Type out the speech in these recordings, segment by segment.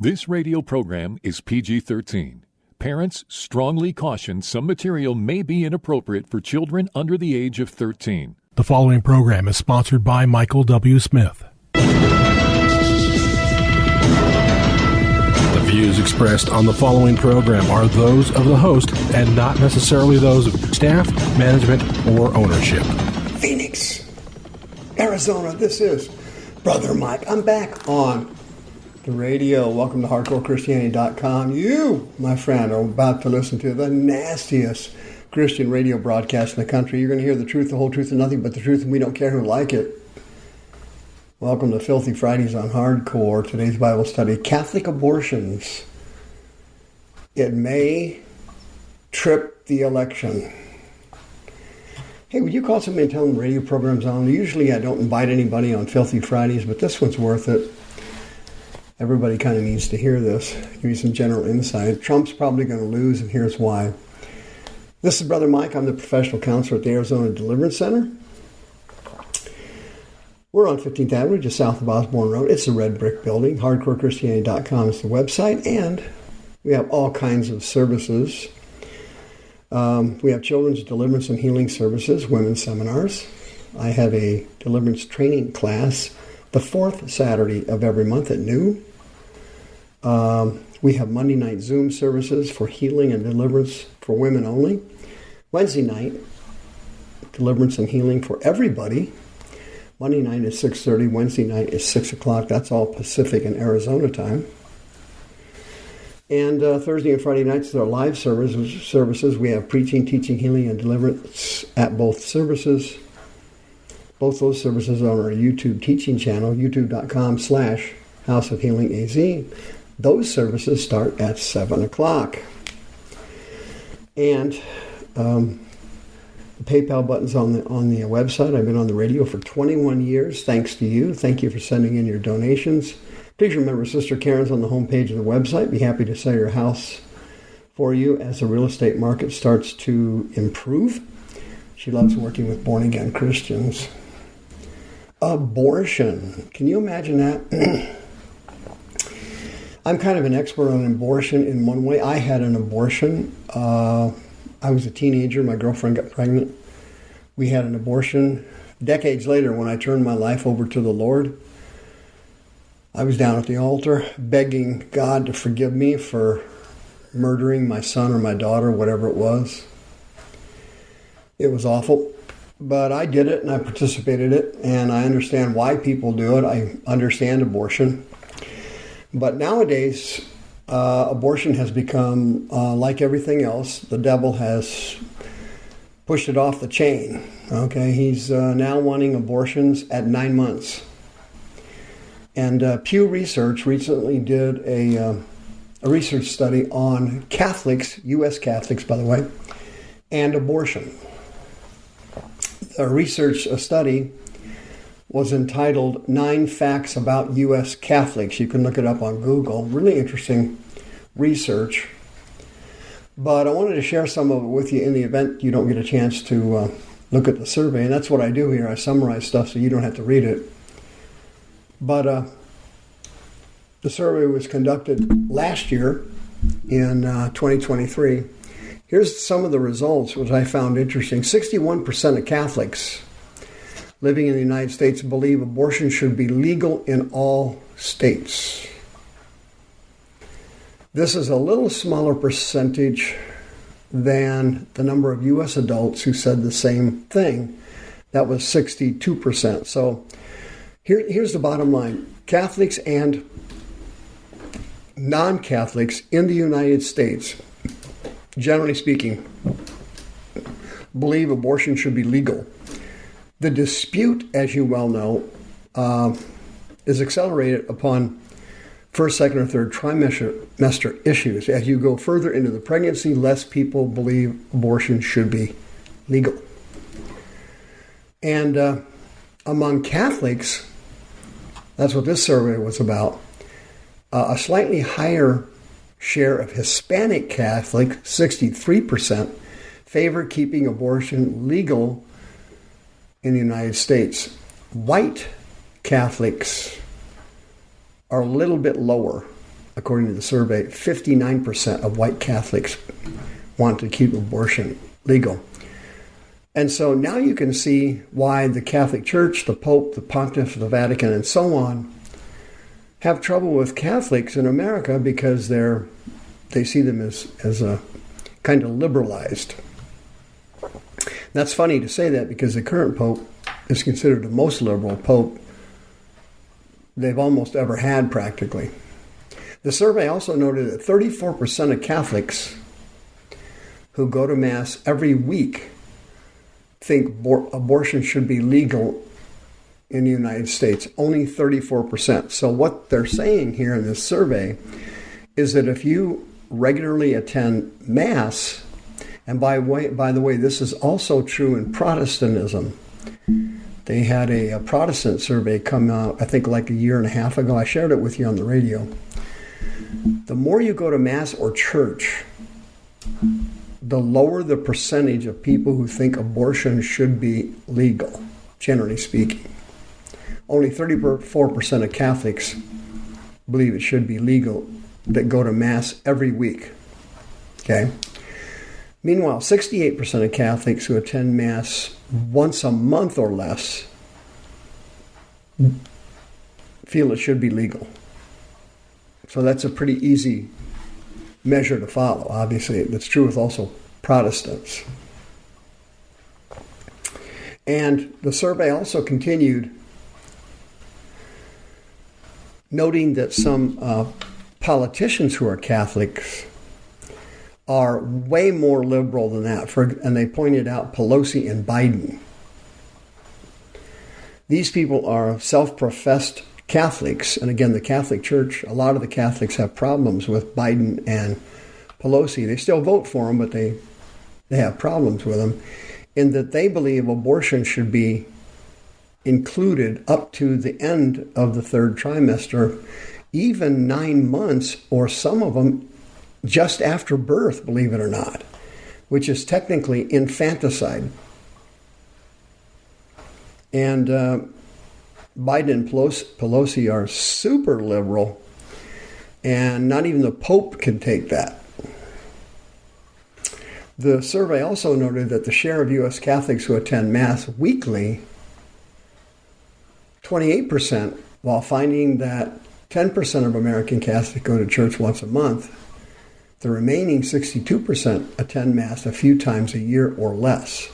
This radio program is PG-13. Parents strongly caution some material may be inappropriate for children under the age of 13. The following program is sponsored by Michael W. Smith. The views expressed on the following program are those of the host and not necessarily those of staff, management, or ownership. Phoenix, Arizona, this is Brother Mike. I'm back on the radio. Welcome to HardcoreChristianity.com. You, my friend, are about to listen to the nastiest Christian radio broadcast in the country. You're going to hear the truth, the whole truth, and nothing but the truth, and we don't care who like it. Welcome to Filthy Fridays on Hardcore. Today's Bible study, Catholic abortions. It may trip the election. Hey, would you call somebody and tell them the radio program's on? Usually I don't invite anybody on Filthy Fridays, but this one's worth it. Everybody kind of needs to hear this. Give you some general insight. Trump's probably going to lose, and here's why. This is Brother Mike. I'm the professional counselor at the Arizona Deliverance Center. We're on 15th Avenue, just south of Osborne Road. It's a red brick building. HardcoreChristianity.com is the website, and we have all kinds of services. We have children's deliverance and healing services, women's seminars. I have a deliverance training class the fourth Saturday of every month at noon. We have Monday night Zoom services for healing and deliverance for women only. Wednesday night, deliverance and healing for everybody. Monday night is 6:30. Wednesday night is 6 o'clock. That's all Pacific and Arizona time. And Thursday and Friday nights are live services. We have preaching, teaching, healing, and deliverance at both services. Both those services are on our YouTube teaching channel, youtube.com/House of Healing AZ. Those services start at 7 o'clock. And the PayPal button's on the website. I've been on the radio for 21 years. Thanks to you. Thank you for sending in your donations. Please remember Sister Karen's on the homepage of the website. Be happy to sell your house for you as the real estate market starts to improve. She loves working with born-again Christians. Abortion. Can you imagine that? I'm kind of an expert on abortion in one way. I had an abortion. I was a teenager. My girlfriend got pregnant. We had an abortion. Decades later, when I turned my life over to the Lord, I was down at the altar begging God to forgive me for murdering my son or my daughter, whatever it was. It was awful. But I did it and I participated in it, and I understand why people do it. I understand abortion. But nowadays, abortion has become like everything else. The devil has pushed it off the chain. Okay, he's now wanting abortions at 9 months. And Pew Research recently did a research study on Catholics, U.S. Catholics, by the way, and abortion. A research study was entitled 9 Facts About U.S. Catholics. You can look it up on Google. Really interesting research. But I wanted to share some of it with you in the event you don't get a chance to look at the survey. And that's what I do here. I summarize stuff so you don't have to read it. But the survey was conducted last year in 2023. Here's some of the results, which I found interesting. 61% of Catholics living in the United States believe abortion should be legal in all states. This is a little smaller percentage than the number of U.S. adults who said the same thing. That was 62%. So here's the bottom line. Catholics and non-Catholics in the United States, generally speaking, believe abortion should be legal. The dispute, as you well know, is accelerated upon first, second, or third trimester issues. As you go further into the pregnancy, less people believe abortion should be legal. And among Catholics, that's what this survey was about, a slightly higher share of Hispanic Catholic, 63%, favor keeping abortion legal in the United States. White Catholics are a little bit lower, according to the survey, 59% of white Catholics want to keep abortion legal. And so now you can see why the Catholic Church, the Pope, the Pontiff, the Vatican, and so on have trouble with Catholics in America because they see them as a kind of liberalized. That's funny to say that because the current Pope is considered the most liberal Pope they've almost ever had practically. The survey also noted that 34% of Catholics who go to Mass every week think abortion should be legal in the United States. Only 34%. So what they're saying here in this survey is that if you regularly attend Mass, and by the way, this is also true in Protestantism. They had a Protestant survey come out, I think like a year and a half ago. I shared it with you on the radio. The more you go to Mass or church, the lower the percentage of people who think abortion should be legal, generally speaking. Only 34% of Catholics believe it should be legal that go to Mass every week. Okay? Meanwhile, 68% of Catholics who attend Mass once a month or less feel it should be legal. So that's a pretty easy measure to follow. Obviously, that's true with also Protestants. And the survey also continued, noting that some politicians who are Catholics are way more liberal than that. And they pointed out Pelosi and Biden. These people are self-professed Catholics. And again, the Catholic Church, a lot of the Catholics have problems with Biden and Pelosi. They still vote for them, but they have problems with them in that they believe abortion should be included up to the end of the third trimester, even 9 months, or some of them just after birth, believe it or not, which is technically infanticide. And Biden and Pelosi are super liberal, and not even the Pope can take that. The survey also noted that the share of U.S. Catholics who attend Mass weekly, 28%, while finding that 10% of American Catholics go to church once a month, the remaining 62% attend Mass a few times a year or less.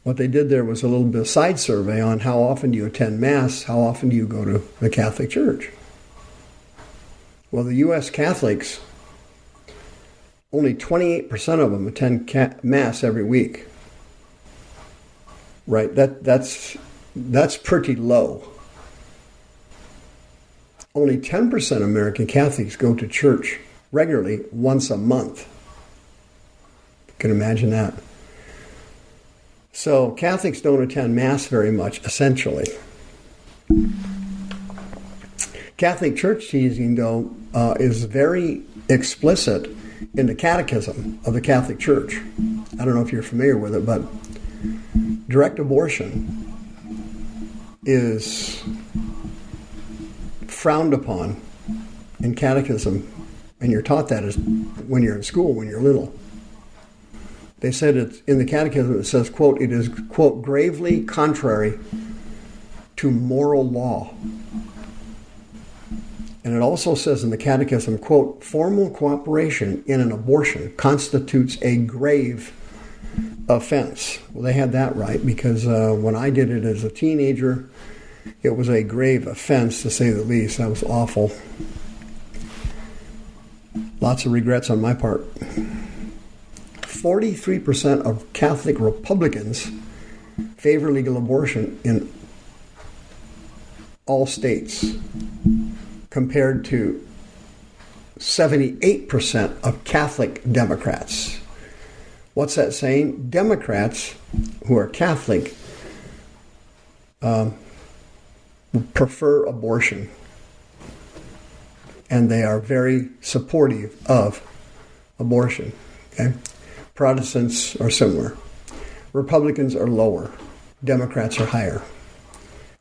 What they did there was a little bit of side survey on how often do you attend Mass, how often do you go to the Catholic Church. Well, the U.S. Catholics, only 28% of them attend Mass every week. Right? That's pretty low. Only 10% of American Catholics go to church regularly once a month. You can imagine that. So Catholics don't attend Mass very much, essentially. Catholic Church teaching, though, is very explicit in the Catechism of the Catholic Church. I don't know if you're familiar with it, but direct abortion is frowned upon in Catechism, and you're taught that as when you're in school, when you're little. They said it's in the Catechism, it says, quote, it is, quote, gravely contrary to moral law. And it also says in the Catechism, quote, formal cooperation in an abortion constitutes a grave offense. Well, they had that right, because when I did it as a teenager, it was a grave offense, to say the least. That was awful. Lots of regrets on my part. 43% of Catholic Republicans favor legal abortion in all states, compared to 78% of Catholic Democrats. What's that saying? Democrats who are Catholic prefer abortion, and they are very supportive of abortion. Okay? Protestants are similar. Republicans are lower. Democrats are higher.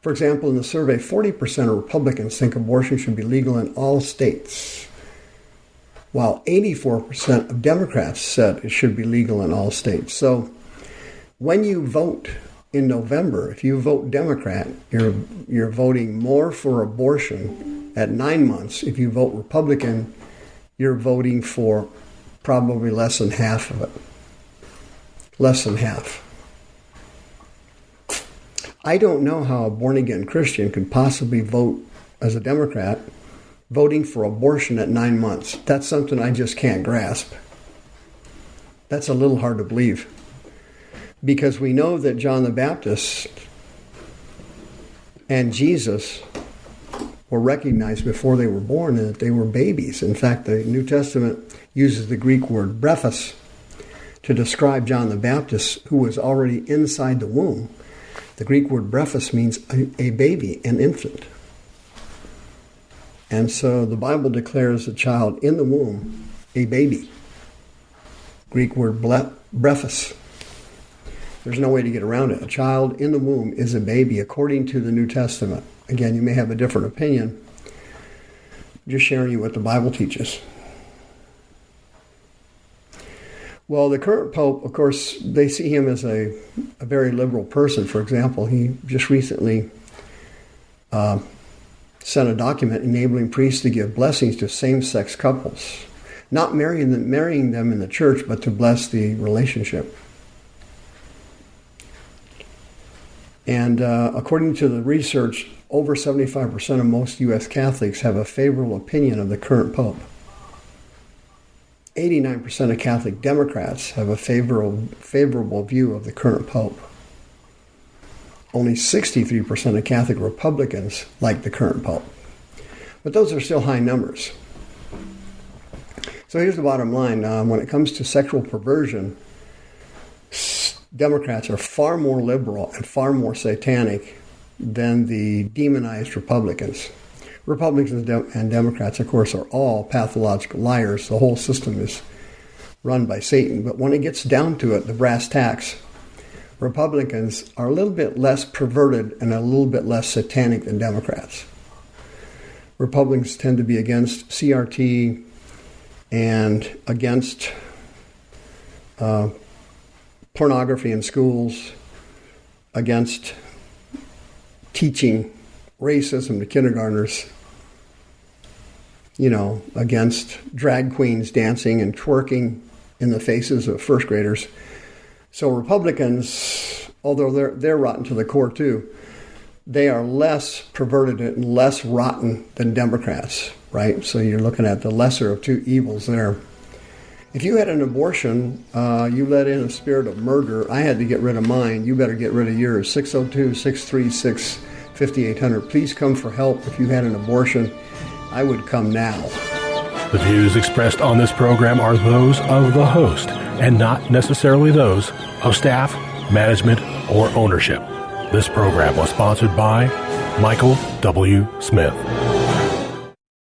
For example, in the survey, 40% of Republicans think abortion should be legal in all states, while 84% of Democrats said it should be legal in all states. So when you vote in November, if you vote Democrat, you're voting more for abortion at 9 months. If you vote Republican, you're voting for probably less than half of it. Less than half. I don't know how a born-again Christian could possibly vote as a Democrat, voting for abortion at 9 months. That's something I just can't grasp. That's a little hard to believe. Because we know that John the Baptist and Jesus were recognized before they were born and that they were babies. In fact, the New Testament uses the Greek word brephos to describe John the Baptist, who was already inside the womb. The Greek word brephos means a baby, an infant. And so the Bible declares a child in the womb a baby. Greek word brephos. There's no way to get around it. A child in the womb is a baby according to the New Testament. Again, you may have a different opinion. I'm just sharing you what the Bible teaches. Well, the current Pope, of course, they see him as a very liberal person. For example, he just recently sent a document enabling priests to give blessings to same-sex couples. Not marrying them in the church, but to bless the relationship. And according to the research, over 75% of most U.S. Catholics have a favorable opinion of the current Pope. 89% of Catholic Democrats have a favorable view of the current Pope. Only 63% of Catholic Republicans like the current Pope. But those are still high numbers. So here's the bottom line. When it comes to sexual perversion, Democrats are far more liberal and far more satanic than the demonized Republicans. Republicans and Democrats, of course, are all pathological liars. The whole system is run by Satan. But when it gets down to it, the brass tacks, Republicans are a little bit less perverted and a little bit less satanic than Democrats. Republicans tend to be against CRT and against pornography in schools, against teaching racism to kindergartners, against drag queens dancing and twerking in the faces of first graders. So Republicans, although they're rotten to the core too, they are less perverted and less rotten than Democrats, right? So you're looking at the lesser of two evils there. If you had an abortion, you let in a spirit of murder. I had to get rid of mine. You better get rid of yours. 602-636-5800. Please come for help if you had an abortion. I would come now. The views expressed on this program are those of the host and not necessarily those of staff, management, or ownership. This program was sponsored by Michael W. Smith.